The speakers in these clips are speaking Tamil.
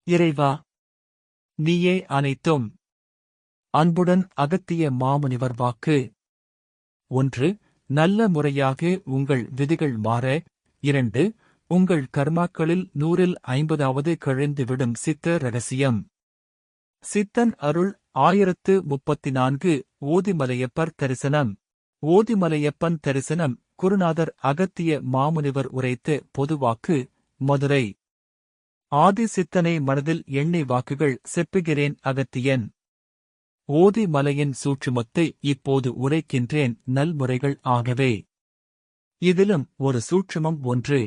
இறைவா, நீயே அனைத்தும். அன்புடன் அகத்திய மாமுனிவர் வாக்கு. 1. நல்ல முறையாக உங்கள் விதிகள் மாற. 2. உங்கள் கர்மாக்களில் 150வது கழிந்துவிடும் சித்த ரகசியம். சித்தன் அருள் 1034 ஓதிமலையப்பர் தரிசனம். ஓதிமலையப்பன் தரிசனம் குருநாதர் அகத்திய மாமுனிவர் உரைத்த பொதுவாக்கு. மதுரை. ஆதி சித்தனை மனதில் எண்ணி வாக்குகள் செப்புகிறேன் அகத்தியன். ஓதி மலையின் சூட்சுமத்தை இப்போது உரைக்கின்றேன் நல்முறைகள் ஆகவே. இதிலும் ஒரு சூட்சுமம் ஒன்று.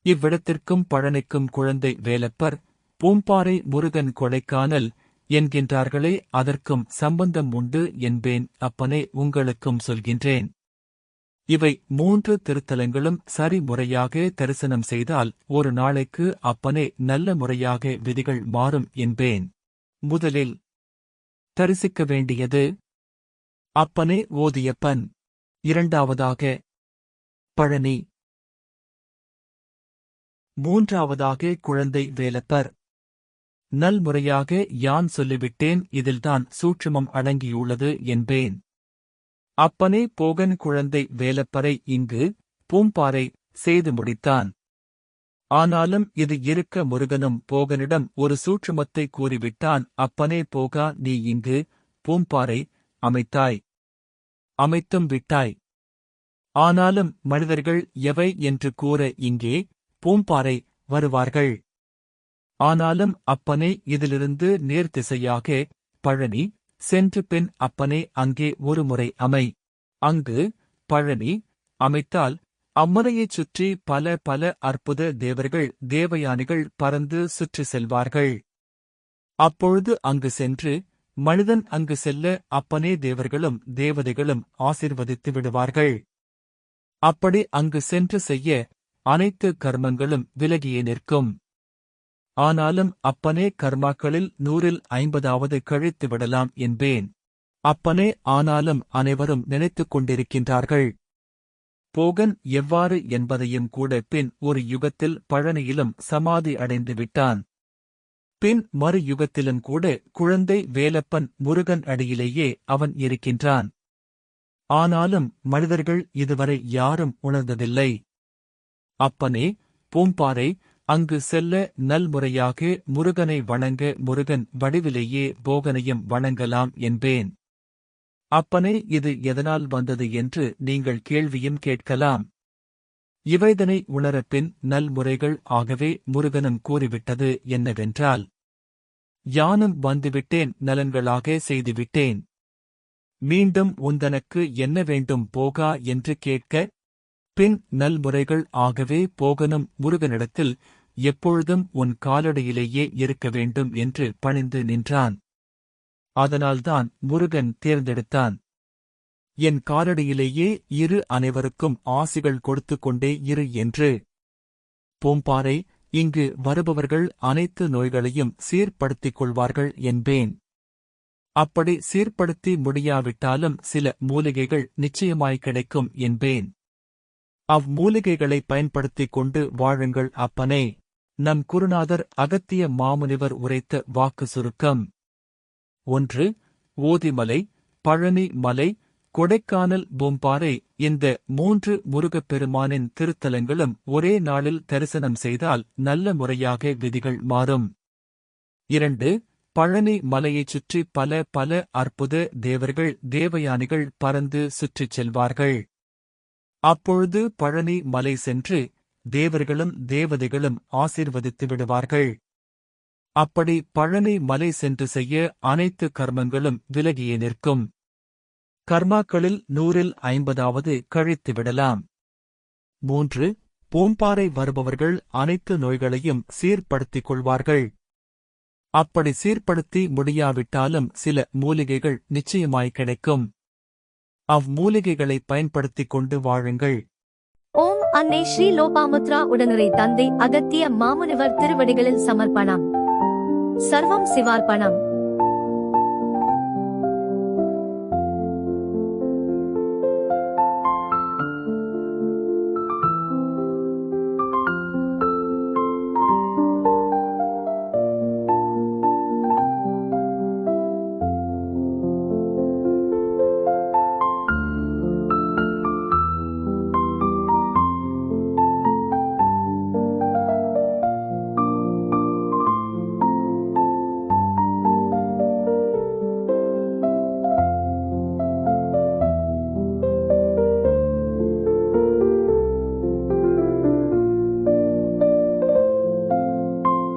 இவ்விடத்திற்கும் பழனிக்கும் குழந்தை வேலப்பர், பூம்பாறை முருகன் கொடைக்கானல் என்கின்றார்களே, அதற்கும் சம்பந்தம் உண்டு என்பேன் அப்பனே, உங்களுக்கும் சொல்கின்றேன். இவை 3 திருத்தலங்களும் சரி முறையாக தரிசனம் செய்தால் ஒரு நாளைக்கு அப்பனே நல்ல முறையாக விதிகள் மாறும் என்பேன். முதலில் தரிசிக்க வேண்டியது அப்பனே ஓதியப்பன். இரண்டாவதாக பழனி. மூன்றாவதாக குழந்தை வேலப்பர். நல்முறையாக யான் சொல்லிவிட்டேன், இதில்தான் சூட்சுமம் அடங்கியுள்ளது என்பேன். அப்பனே போகன் குழந்தை வேலப்பரை இங்கு பூம்பாறை செய்து முடித்தான். ஆனாலும் இது இருக்க முருகனும் போகனிடம் ஒரு சூட்சுமத்தை கூறிவிட்டான். அப்பனே போகா, நீ இங்கு பூம்பாறை அமைத்தாய், அமைத்தும் விட்டாய். ஆனாலும் மனிதர்கள் எவை என்று கூற இங்கே பூம்பாறை வருவார்கள். ஆனாலும் அப்பனே இதிலிருந்து நேர்திசையாக பழனி சென்று பின் அப்பனே அங்கே ஒரு முறை அமை. அங்கு பழனி அமைத்தால் அம்முறையைச் சுற்றி பல பல அற்புத தேவர்கள் தேவயானிகள் பறந்து சுற்றி செல்வார்கள். அப்பொழுது அங்கு சென்று மனிதன் அங்கு செல்ல அப்பனே தேவர்களும் தேவதைகளும் ஆசீர்வதித்து விடுவார்கள். அப்படி அங்கு சென்று செய்ய அனைத்து கர்மங்களும் விலகியே நிற்கும். ஆனாலும் அப்பனே கர்மாக்களில் 150வது கழித்து விடலாம் என்பேன். அப்பனே ஆனாலும் அனைவரும் நினைத்துக் கொண்டிருக்கின்றார்கள். போகன் எவ்வாறு என்பதையும் கூட பின் ஒரு யுகத்தில் பழனியிலும் சமாதி அடைந்து விட்டான். பின் மறு யுகத்திலும் கூட குழந்தை வேலப்பன் முருகன் அடியிலேயே அவன் இருக்கின்றான். ஆனாலும் மனிதர்கள் இதுவரை யாரும் உணர்ந்ததில்லை. அப்பனே பூம்பாறை அங்கு செல்ல நல்முறையாக முருகனை வணங்க முருகன் வடிவிலேயே போகனையும் வணங்கலாம் என்பேன். அப்பனே இது எதனால் வந்தது என்று நீங்கள் கேள்வியும் கேட்கலாம். இவைதனை உணரப்பின் நல்முறைகள் ஆகவே முருகனும் கூறிவிட்டது என்னவென்றால், யானும் வந்துவிட்டேன், நலன்களாக செய்துவிட்டேன். மீண்டும் உந்தனக்கு என்ன வேண்டும் போகா என்று கேட்க, பின் நல்முறைகள் ஆகவே போகனும் முருகனிடத்தில் எப்பொழுதும் உன் காலடியிலேயே இருக்க வேண்டும் என்று பணிந்து நின்றான். அதனால்தான் முருகன் தேர்ந்தெடுத்தான். என் காலடியிலேயே இரு, அனைவருக்கும் ஆசிகள் கொடுத்து கொண்டே இரு என்று. பூம்பாறை இங்கு வருபவர்கள் அனைத்து நோய்களையும் சீர்படுத்திக் கொள்வார்கள் என்பேன். அப்படி சீர்படுத்தி முடியாவிட்டாலும் சில மூலிகைகள் நிச்சயமாய் கிடைக்கும் என்பேன். அம்மூலிகைகளை பயன்படுத்திக் கொண்டு வாழுங்கள் அப்பனே. நம் குருநாதர் அகத்திய மாமுனிவர் உரைத்த வாக்கு சுருக்கம். 1. ஓதிமலை, பழனி மலை, கொடைக்கானல், பூம்பாறை இந்த 3 முருகப்பெருமானின் திருத்தலங்களும் ஒரே நாளில் தரிசனம் செய்தால் நல்ல முறையாக விதிகள் மாறும். 2. பழனி மலையைச் சுற்றி பல பல அற்புத தேவர்கள் தேவயானிகள் பறந்து சுற்றிச் செல்வார்கள். அப்பொழுது பழனி மலை சென்று தேவர்களும் தேவதைகளும் ஆசீர்வதித்து விடுவார்கள். அப்படி பழனி மலை சென்று செய்ய அனைத்து கர்மங்களும் விலகியே நிற்கும். கர்மாக்களில் 150வது கழித்து விடலாம். 3. பூம்பாறை வருபவர்கள் அனைத்து நோய்களையும் சீர்படுத்திக் கொள்வார்கள். அப்படி சீர்படுத்தி முடியாவிட்டாலும் சில மூலிகைகள் நிச்சயமாய் கிடைக்கும். அம்மூலிகைகளை பயன்படுத்திக் கொண்டு வாழுங்கள். ஓம் அன்னை ஸ்ரீ லோபாமுத்ரா உடனுரை தந்தை அகத்திய மாமுனிவர் திருவடிகளில் சமர்ப்பணம். சர்வம் சிவார்ப்பணம்.